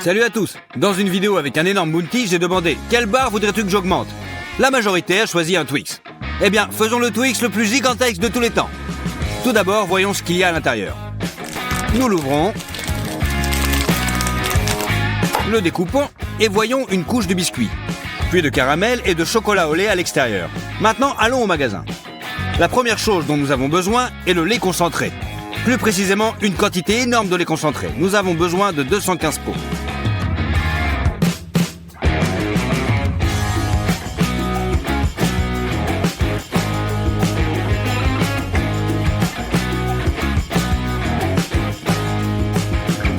Salut à tous. Dans une vidéo avec un énorme bounty, j'ai demandé quelle barre voudrais-tu que j'augmente? La majorité a choisi un Twix. Eh bien, faisons le Twix le plus gigantesque de tous les temps. Tout d'abord, voyons ce qu'il y a à l'intérieur. Nous l'ouvrons, le découpons et voyons une couche de biscuits, puis de caramel et de chocolat au lait à l'extérieur. Maintenant, allons au magasin. La première chose dont nous avons besoin est le lait concentré. Plus précisément, une quantité énorme de lait concentré. Nous avons besoin de 215 pots.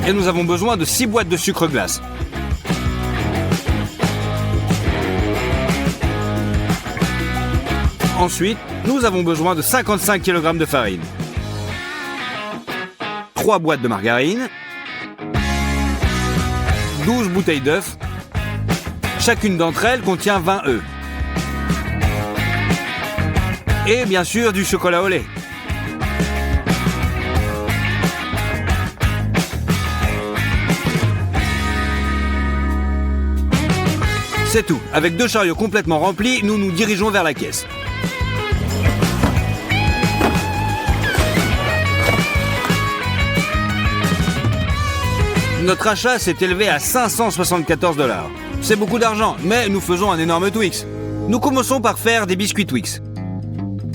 Et nous avons besoin de 6 boîtes de sucre glace. Ensuite, nous avons besoin de 55 kg de farine, 3 boîtes de margarine, 12 bouteilles d'œufs. Chacune d'entre elles contient 20 œufs. Et bien sûr du chocolat au lait. C'est tout. Avec 2 chariots complètement remplis, nous nous dirigeons vers la caisse. Notre achat s'est élevé à 574 $. C'est beaucoup d'argent, mais nous faisons un énorme Twix. Nous commençons par faire des biscuits Twix.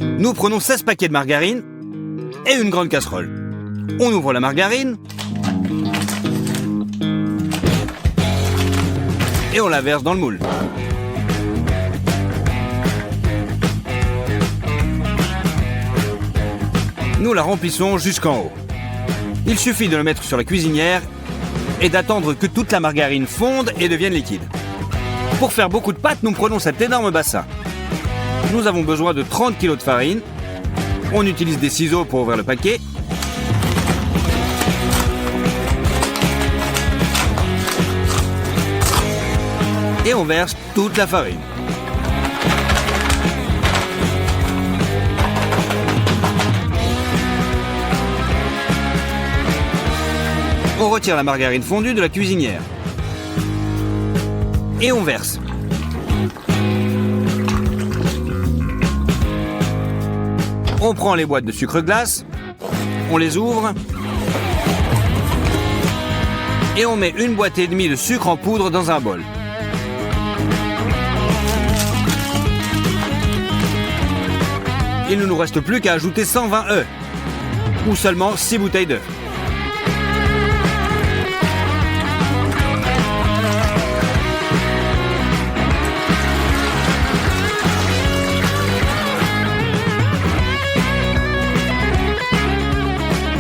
Nous prenons 16 paquets de margarine et une grande casserole. On ouvre la margarine et on la verse dans le moule. Nous la remplissons jusqu'en haut. Il suffit de le mettre sur la cuisinière et d'attendre que toute la margarine fonde et devienne liquide. Pour faire beaucoup de pâtes, nous prenons cet énorme bassin. Nous avons besoin de 30 kg de farine. On utilise des ciseaux pour ouvrir le paquet. Et on verse toute la farine. On retire la margarine fondue de la cuisinière. Et on verse. On prend les boîtes de sucre glace, on les ouvre et on met une boîte et demie de sucre en poudre dans un bol. Il ne nous reste plus qu'à ajouter 120 œufs, ou seulement 6 bouteilles d'œufs.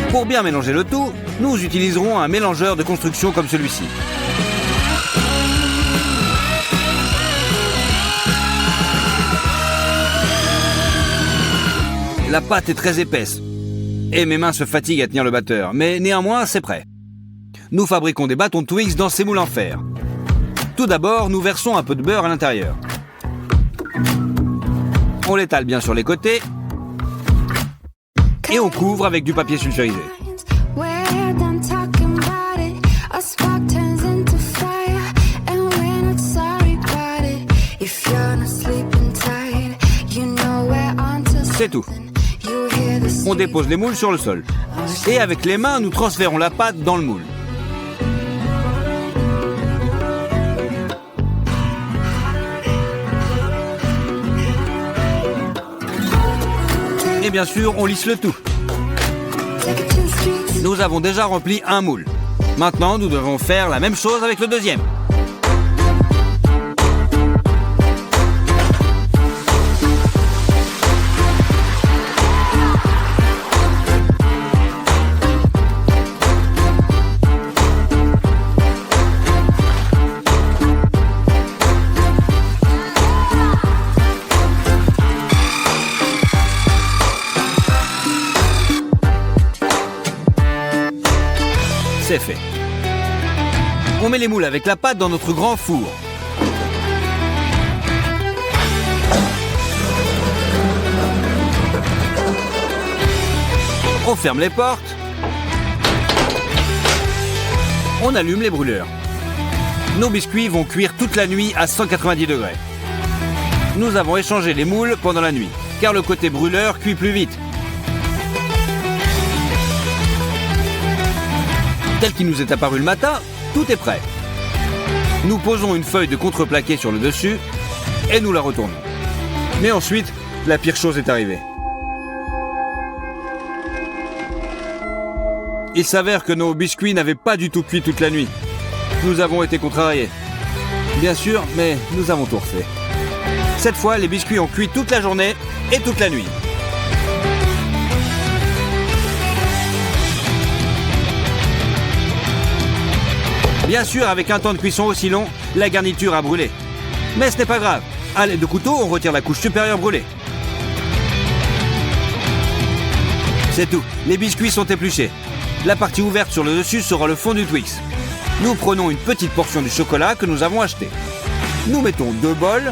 Pour bien mélanger le tout, nous utiliserons un mélangeur de construction comme celui-ci. La pâte est très épaisse et mes mains se fatiguent à tenir le batteur, mais néanmoins c'est prêt. Nous fabriquons des bâtons de Twix dans ces moules en fer. Tout d'abord, nous versons un peu de beurre à l'intérieur. On l'étale bien sur les côtés et on couvre avec du papier sulfurisé. C'est tout. On dépose les moules sur le sol. Et avec les mains, nous transférons la pâte dans le moule. Et bien sûr, on lisse le tout. Nous avons déjà rempli un moule. Maintenant, nous devons faire la même chose avec le deuxième. C'est fait. On met les moules avec la pâte dans notre grand four. On ferme les portes. On allume les brûleurs. Nos biscuits vont cuire toute la nuit à 190 degrés. Nous avons échangé les moules pendant la nuit, car le côté brûleur cuit plus vite. Tel qu'il nous est apparu le matin, tout est prêt. Nous posons une feuille de contreplaqué sur le dessus et nous la retournons. Mais ensuite, la pire chose est arrivée. Il s'avère que nos biscuits n'avaient pas du tout cuit toute la nuit. Nous avons été contrariés. Bien sûr, mais nous avons tout refait. Cette fois, les biscuits ont cuit toute la journée et toute la nuit. Bien sûr, avec un temps de cuisson aussi long, la garniture a brûlé. Mais ce n'est pas grave. À l'aide de couteau, on retire la couche supérieure brûlée. C'est tout. Les biscuits sont épluchés. La partie ouverte sur le dessus sera le fond du Twix. Nous prenons une petite portion du chocolat que nous avons acheté. Nous mettons 2 bols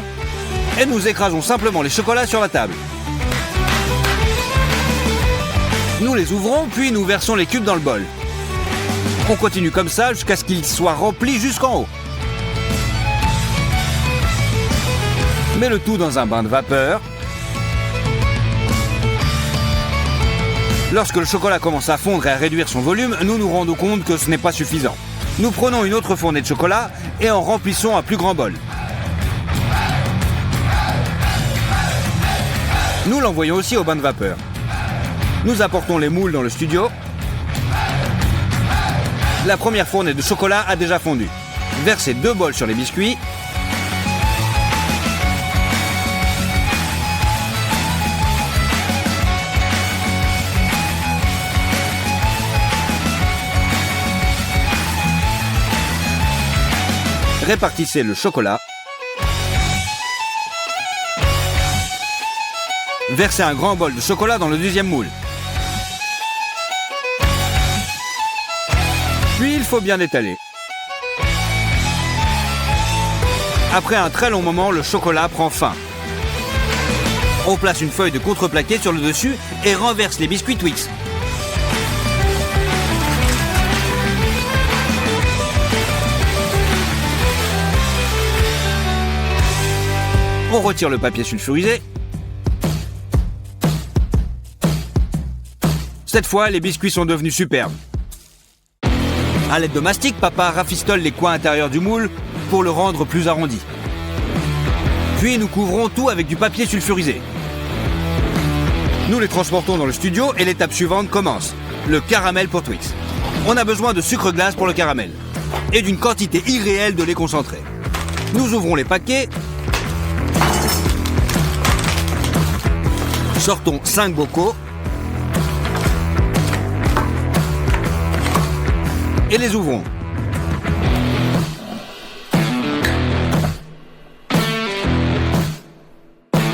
et nous écrasons simplement les chocolats sur la table. Nous les ouvrons, puis nous versons les cubes dans le bol. On continue comme ça jusqu'à ce qu'ils soient remplis jusqu'en haut. Mets le tout dans un bain de vapeur. Lorsque le chocolat commence à fondre et à réduire son volume, nous nous rendons compte que ce n'est pas suffisant. Nous prenons une autre fournée de chocolat et en remplissons un plus grand bol. Nous l'envoyons aussi au bain de vapeur. Nous apportons les moules dans le studio. La première fournée de chocolat a déjà fondu. Versez 2 bols sur les biscuits. Répartissez le chocolat. Versez un grand bol de chocolat dans le deuxième moule. Puis il faut bien étaler. Après un très long moment, le chocolat prend fin. On place une feuille de contreplaqué sur le dessus et renverse les biscuits Twix. On retire le papier sulfurisé. Cette fois, les biscuits sont devenus superbes. À l'aide de mastic, papa rafistole les coins intérieurs du moule pour le rendre plus arrondi. Puis nous couvrons tout avec du papier sulfurisé. Nous les transportons dans le studio et l'étape suivante commence. Le caramel pour Twix. On a besoin de sucre glace pour le caramel et d'une quantité irréelle de lait concentré. Nous ouvrons les paquets. Sortons 5 bocaux. Et les ouvrons.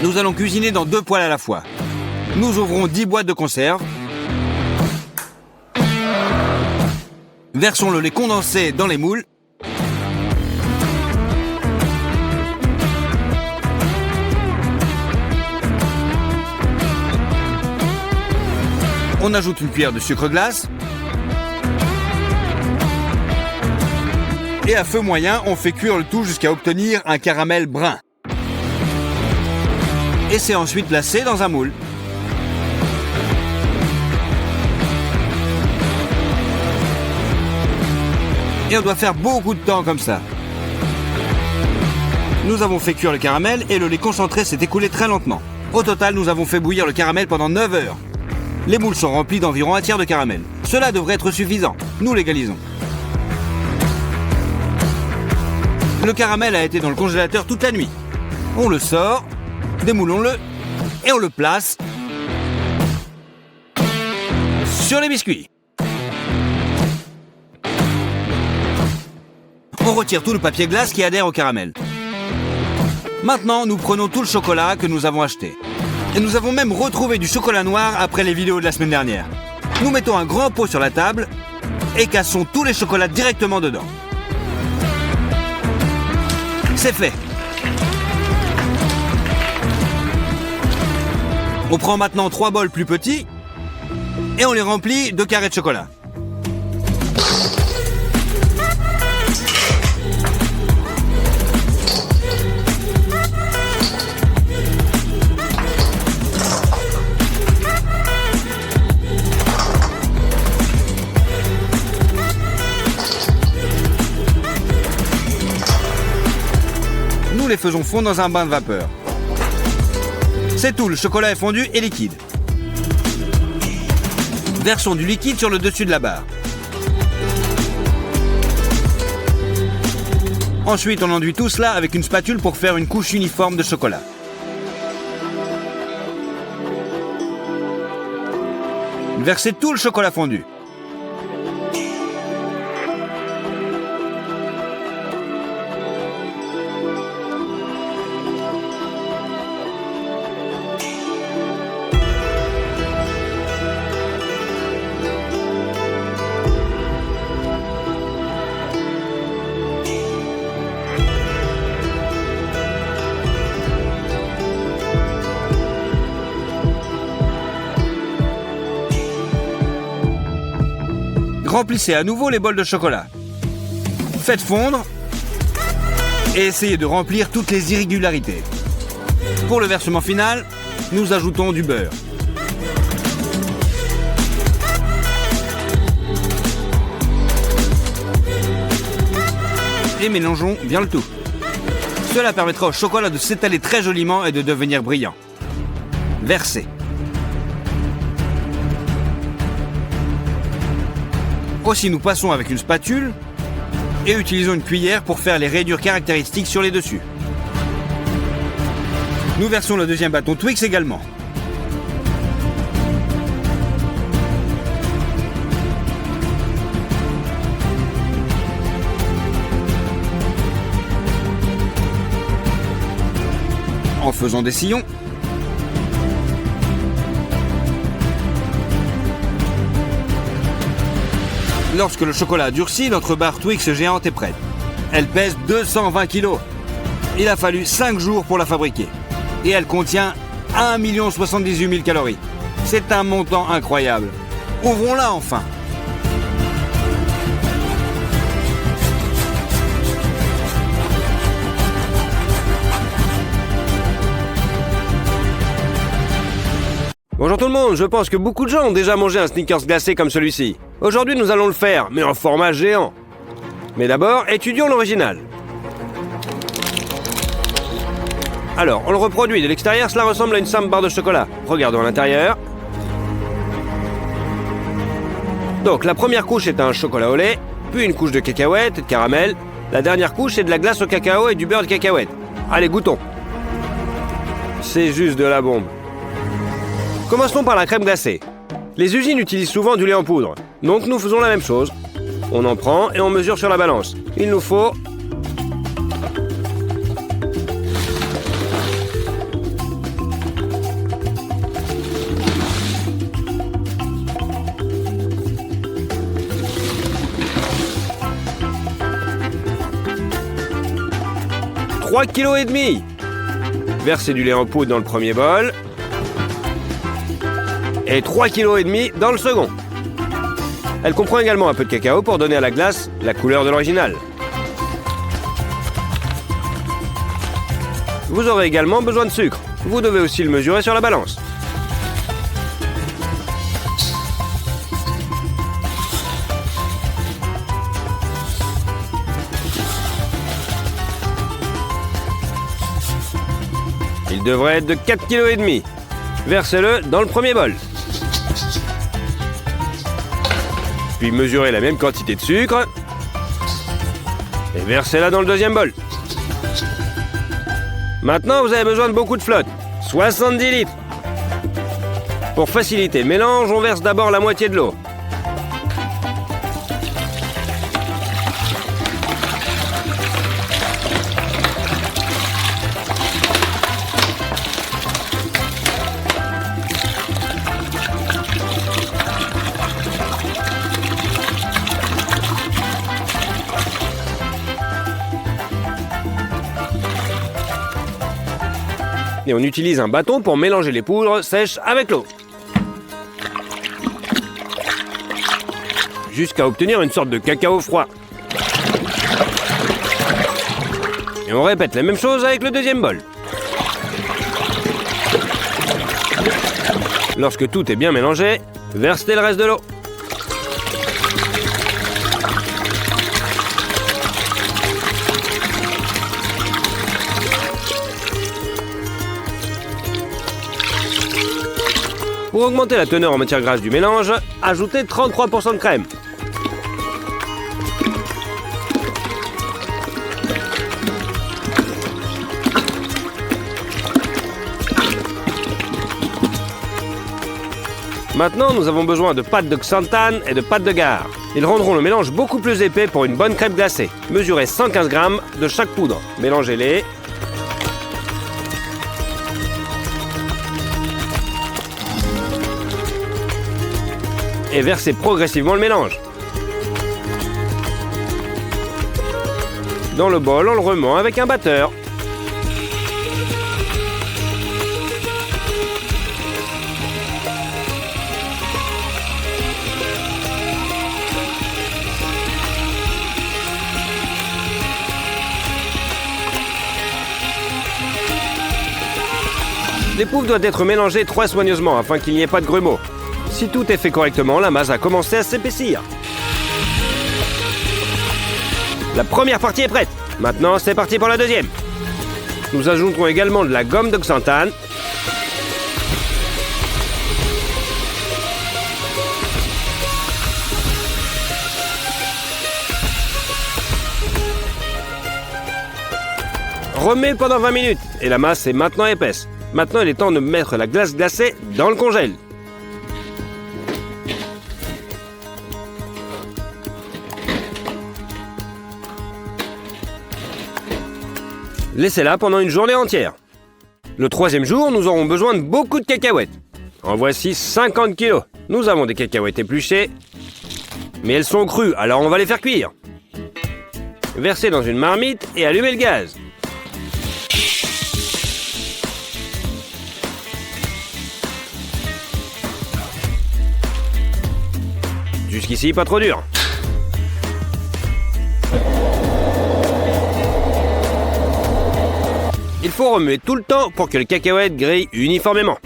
Nous allons cuisiner dans 2 poêles à la fois. Nous ouvrons 10 boîtes de conserve. Versons le lait condensé dans les moules. On ajoute une cuillère de sucre glace. Et à feu moyen, on fait cuire le tout jusqu'à obtenir un caramel brun. Et c'est ensuite placé dans un moule. Et on doit faire beaucoup de temps comme ça. Nous avons fait cuire le caramel et le lait concentré s'est écoulé très lentement. Au total, nous avons fait bouillir le caramel pendant 9 heures. Les moules sont remplis d'environ 1/3 de caramel. Cela devrait être suffisant. Nous l'égalisons. Le caramel a été dans le congélateur toute la nuit. On le sort, démoulons-le et on le place sur les biscuits. On retire tout le papier glace qui adhère au caramel. Maintenant, nous prenons tout le chocolat que nous avons acheté. Et nous avons même retrouvé du chocolat noir après les vidéos de la semaine dernière. Nous mettons un grand pot sur la table et cassons tous les chocolats directement dedans. C'est fait. On prend maintenant 3 bols plus petits et on les remplit de carrés de chocolat. les faisons fondre dans un bain de vapeur. C'est tout, le chocolat est fondu et liquide. Versons du liquide sur le dessus de la barre. Ensuite, on enduit tout cela avec une spatule pour faire une couche uniforme de chocolat. Versez tout le chocolat fondu. Remplissez à nouveau les bols de chocolat. Faites fondre et essayez de remplir toutes les irrégularités. Pour le versement final, nous ajoutons du beurre. Et mélangeons bien le tout. Cela permettra au chocolat de s'étaler très joliment et de devenir brillant. Versez. Aussi, nous passons avec une spatule et utilisons une cuillère pour faire les rainures caractéristiques sur les dessus. Nous versons le deuxième bâton Twix également. En faisant des sillons. Lorsque le chocolat a durci, notre barre Twix géante est prête. Elle pèse 220 kg. Il a fallu 5 jours pour la fabriquer. Et elle contient 1 078 000 calories. C'est un montant incroyable. Ouvrons-la enfin. Bonjour tout le monde, je pense que beaucoup de gens ont déjà mangé un Snickers glacé comme celui-ci. Aujourd'hui nous allons le faire, mais en format géant. Mais d'abord, étudions l'original. Alors, on le reproduit. De l'extérieur, cela ressemble à une simple barre de chocolat. Regardons à l'intérieur. Donc, la première couche est un chocolat au lait, puis une couche de cacahuètes et de caramel. La dernière couche est de la glace au cacao et du beurre de cacahuète. Allez, goûtons. C'est juste de la bombe. Commençons par la crème glacée. Les usines utilisent souvent du lait en poudre, donc nous faisons la même chose. On en prend et on mesure sur la balance. Il nous faut 3,5 kg. Versez du lait en poudre dans le premier bol. Et 3,5 kg dans le second. Elle comprend également un peu de cacao pour donner à la glace la couleur de l'original. Vous aurez également besoin de sucre. Vous devez aussi le mesurer sur la balance. Il devrait être de 4,5 kg. Versez-le dans le premier bol. Puis mesurez la même quantité de sucre et versez-la dans le deuxième bol. Maintenant, vous avez besoin de beaucoup de flotte, 70 litres. Pour faciliter le mélange, on verse d'abord la moitié de l'eau. Et on utilise un bâton pour mélanger les poudres sèches avec l'eau. Jusqu'à obtenir une sorte de cacao froid. Et on répète la même chose avec le deuxième bol. Lorsque tout est bien mélangé, versez le reste de l'eau. Pour augmenter la teneur en matière grasse du mélange, ajoutez 33% de crème. Maintenant, nous avons besoin de pâte de xanthane et de pâte de gare. Ils rendront le mélange beaucoup plus épais pour une bonne crème glacée. Mesurez 115 g de chaque poudre. Mélangez-les. Et versez progressivement le mélange. Dans le bol, on le remuant avec un batteur. L'épouffe doit être mélangée très soigneusement afin qu'il n'y ait pas de grumeaux. Si tout est fait correctement, la masse a commencé à s'épaissir. La première partie est prête. Maintenant, c'est parti pour la deuxième. Nous ajouterons également de la gomme de xanthane. Remets pendant 20 minutes et la masse est maintenant épaisse. Maintenant, il est temps de mettre la glace glacée dans le congèle. Laissez-la pendant une journée entière. Le troisième jour, nous aurons besoin de beaucoup de cacahuètes. En voici 50 kg. Nous avons des cacahuètes épluchées, mais elles sont crues, alors on va les faire cuire. Versez dans une marmite et allumez le gaz. Jusqu'ici, pas trop dur. Il faut remuer tout le temps pour que les cacahuètes grillent uniformément.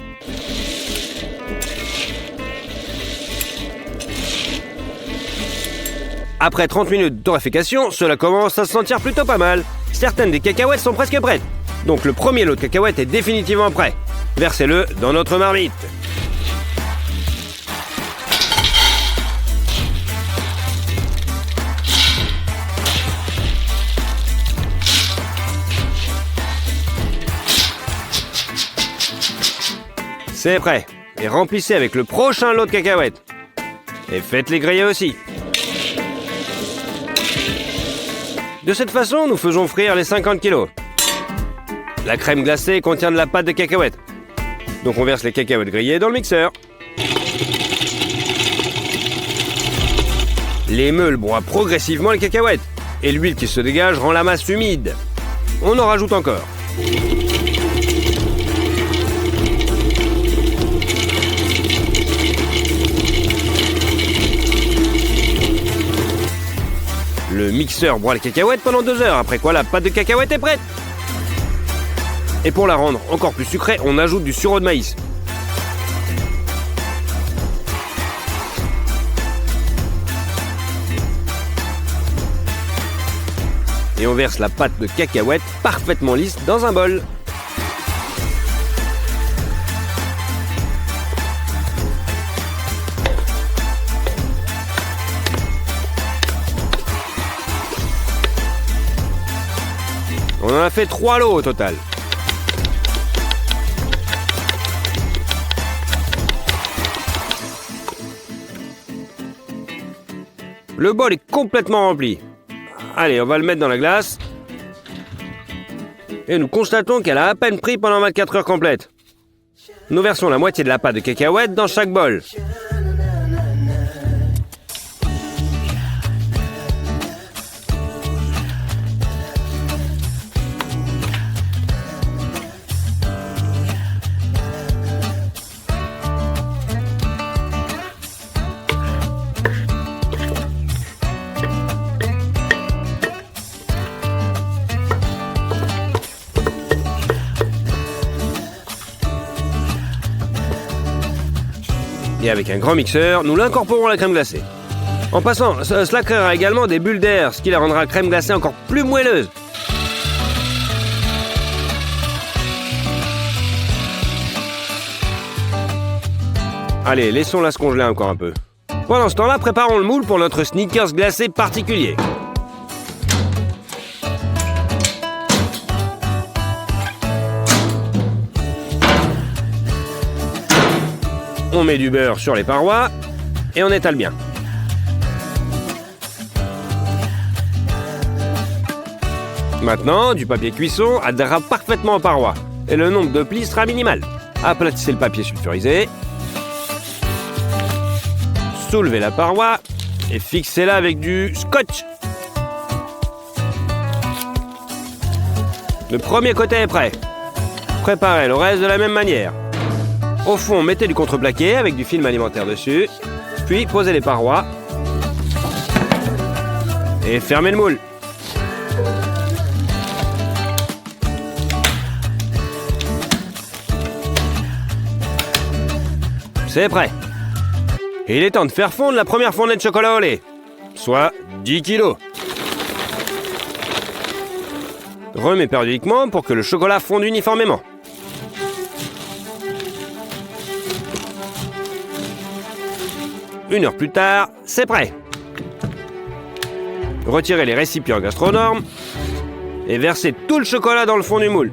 Après 30 minutes de torréfaction, cela commence à se sentir plutôt pas mal. Certaines des cacahuètes sont presque prêtes. Donc le premier lot de cacahuètes est définitivement prêt. Versez-le dans notre marmite. C'est prêt. Et remplissez avec le prochain lot de cacahuètes. Et faites-les griller aussi. De cette façon, nous faisons frire les 50 kg. La crème glacée contient de la pâte de cacahuètes. Donc on verse les cacahuètes grillées dans le mixeur. Les meules broient progressivement les cacahuètes. Et l'huile qui se dégage rend la masse humide. On en rajoute encore. Le mixeur broie les cacahuètes pendant 2 heures, après quoi la pâte de cacahuète est prête. Et pour la rendre encore plus sucrée, on ajoute du sureau de maïs. Et on verse la pâte de cacahuète parfaitement lisse dans un bol. On en a fait 3 lots au total. Le bol est complètement rempli. Allez, on va le mettre dans la glace. Et nous constatons qu'elle a à peine pris pendant 24 heures complètes. Nous versons la moitié de la pâte de cacahuète dans chaque bol. Et avec un grand mixeur, nous l'incorporons à la crème glacée. En passant, cela créera également des bulles d'air, ce qui la rendra la crème glacée encore plus moelleuse. Allez, laissons-la se congeler encore un peu. Pendant ce temps-là, préparons le moule pour notre Snickers glacé particulier. On met du beurre sur les parois et on étale bien. Maintenant, du papier cuisson adhérera parfaitement aux parois et le nombre de plis sera minimal. Aplatissez le papier sulfurisé. Soulevez la paroi et fixez-la avec du scotch. Le premier côté est prêt. Préparez le reste de la même manière. Au fond, mettez du contreplaqué avec du film alimentaire dessus, puis posez les parois et fermez le moule. C'est prêt. Et il est temps de faire fondre la première fondée de chocolat au lait, soit 10 kg. Remets périodiquement pour que le chocolat fonde uniformément. Une heure plus tard, c'est prêt. Retirez les récipients gastronormes et versez tout le chocolat dans le fond du moule.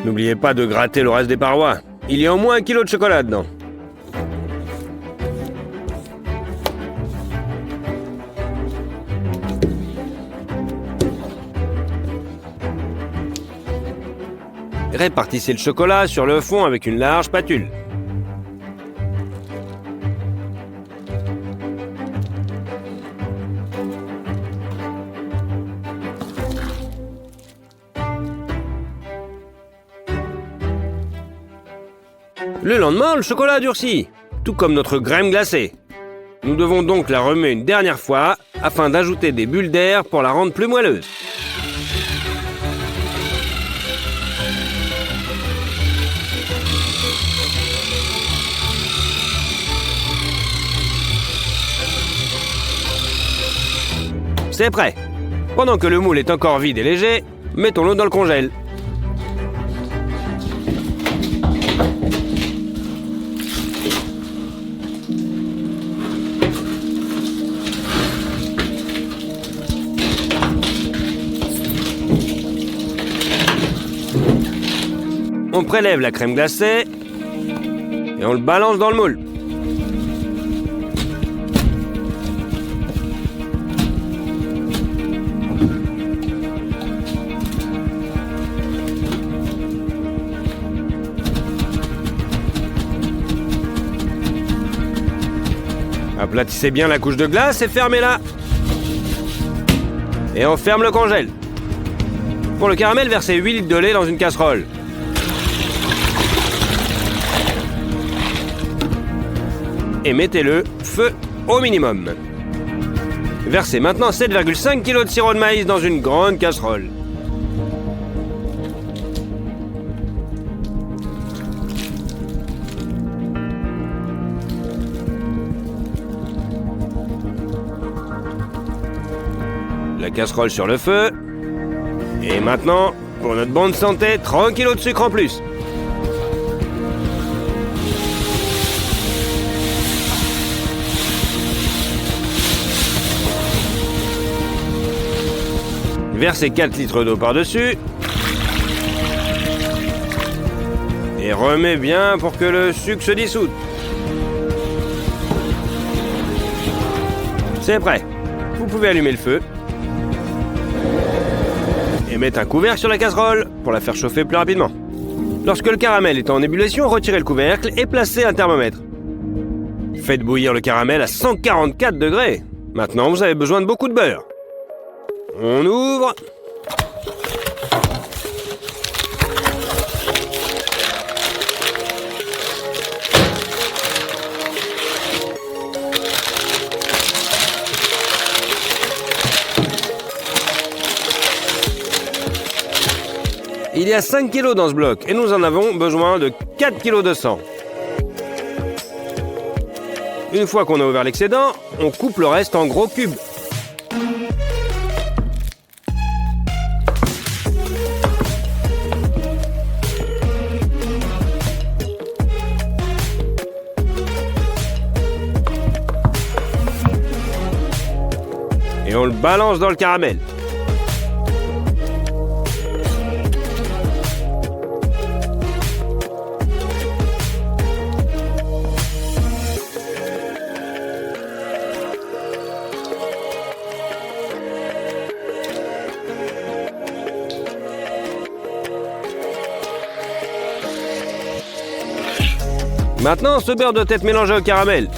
N'oubliez pas de gratter le reste des parois. Il y a au moins 1 kg de chocolat dedans. Répartissez le chocolat sur le fond avec une large spatule. Le lendemain, le chocolat a durci, tout comme notre crème glacée. Nous devons donc la remuer une dernière fois afin d'ajouter des bulles d'air pour la rendre plus moelleuse. C'est prêt. Pendant que le moule est encore vide et léger, mettons-le dans le congèle. On prélève la crème glacée et on le balance dans le moule. Aplatissez bien la couche de glace et fermez-la. Et on ferme le congèle. Pour le caramel, versez 8 litres de lait dans une casserole. Et mettez-le feu au minimum. Versez maintenant 7,5 kg de sirop de maïs dans une grande casserole. La casserole sur le feu. Et maintenant, pour notre bonne santé, 30 kg de sucre en plus. Versez 4 litres d'eau par-dessus. Et remets bien pour que le sucre se dissoude. C'est prêt. Vous pouvez allumer le feu. Et mettre un couvercle sur la casserole pour la faire chauffer plus rapidement. Lorsque le caramel est en ébullition, retirez le couvercle et placez un thermomètre. Faites bouillir le caramel à 144 degrés. Maintenant, vous avez besoin de beaucoup de beurre. On ouvre. Il y a 5 kg dans ce bloc et nous en avons besoin de 4 kg de sang. Une fois qu'on a ouvert l'excédent, on coupe le reste en gros cubes. Et on le balance dans le caramel. Maintenant, ce beurre doit être mélangé au caramel.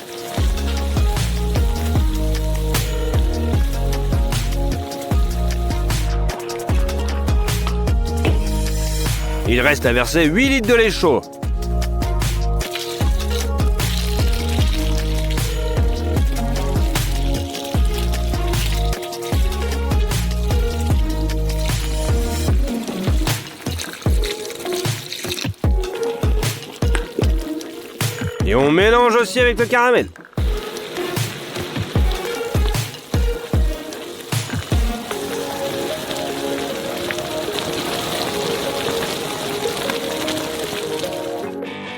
Il reste à verser 8 litres de lait chaud. Et on mélange aussi avec le caramel.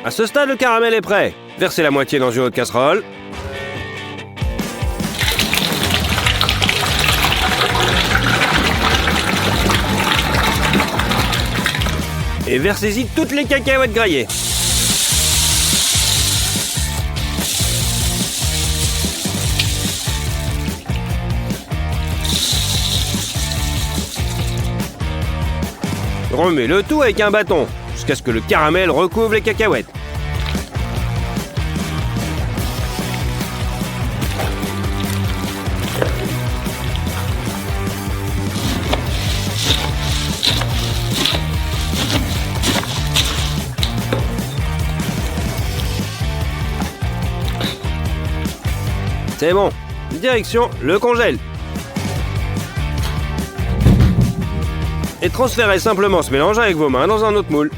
À ce stade, le caramel est prêt. Versez la moitié dans une autre casserole. Et versez-y toutes les cacahuètes graillées. Remets le tout avec un bâton, jusqu'à ce que le caramel recouvre les cacahuètes. C'est bon. Direction le congèle. Et transférez simplement ce mélange avec vos mains dans un autre moule.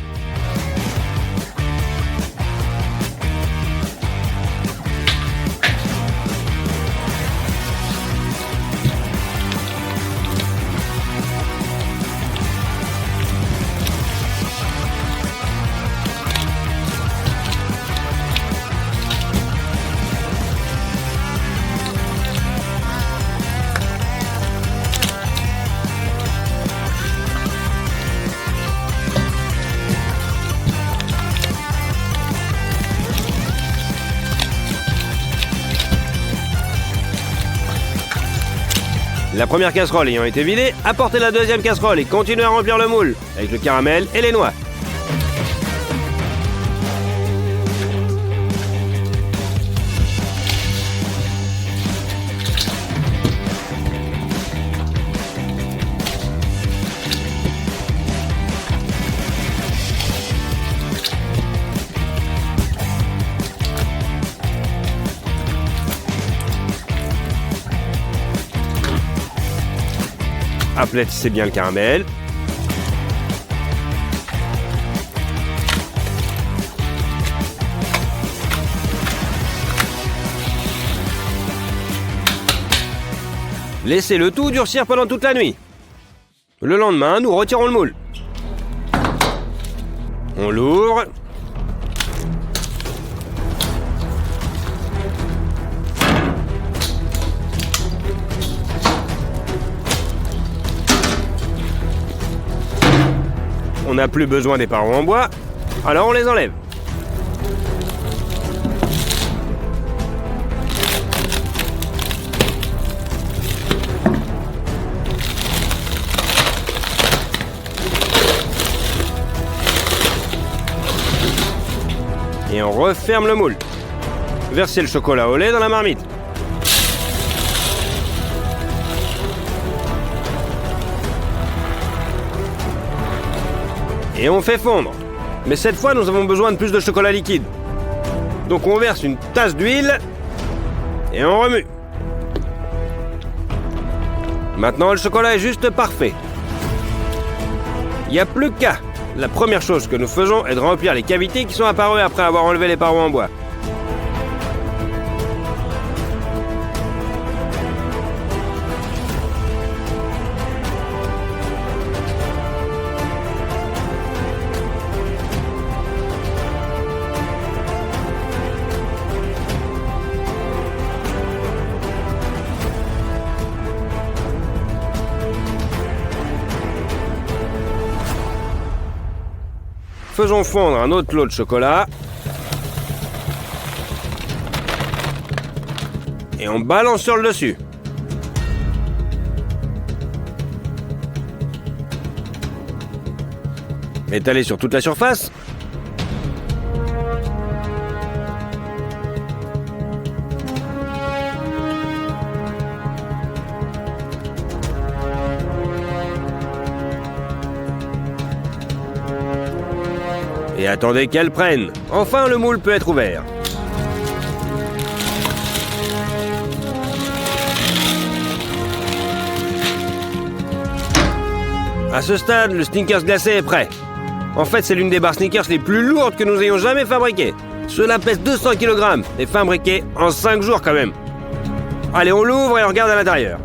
La première casserole ayant été vidée, apportez la deuxième casserole et continuez à remplir le moule avec le caramel et les noix. Aplatissez bien le caramel. Laissez le tout durcir pendant toute la nuit. Le lendemain, nous retirons le moule. On l'ouvre. On n'a plus besoin des parois en bois, alors on les enlève. Et on referme le moule. Versez le chocolat au lait dans la marmite. Et on fait fondre. Mais cette fois, nous avons besoin de plus de chocolat liquide. Donc on verse une tasse d'huile et on remue. Maintenant, le chocolat est juste parfait. Il n'y a plus qu'à. La première chose que nous faisons est de remplir les cavités qui sont apparues après avoir enlevé les parois en bois. Faisons fondre un autre lot de chocolat. Et on balance sur le dessus. Étaler sur toute la surface. Et attendez qu'elle prenne. Enfin, le moule peut être ouvert. À ce stade, le Snickers glacé est prêt. En fait, c'est l'une des barres Snickers les plus lourdes que nous ayons jamais fabriquées. Cela pèse 200 kg et fabriqué en 5 jours quand même. Allez, on l'ouvre et on regarde à l'intérieur.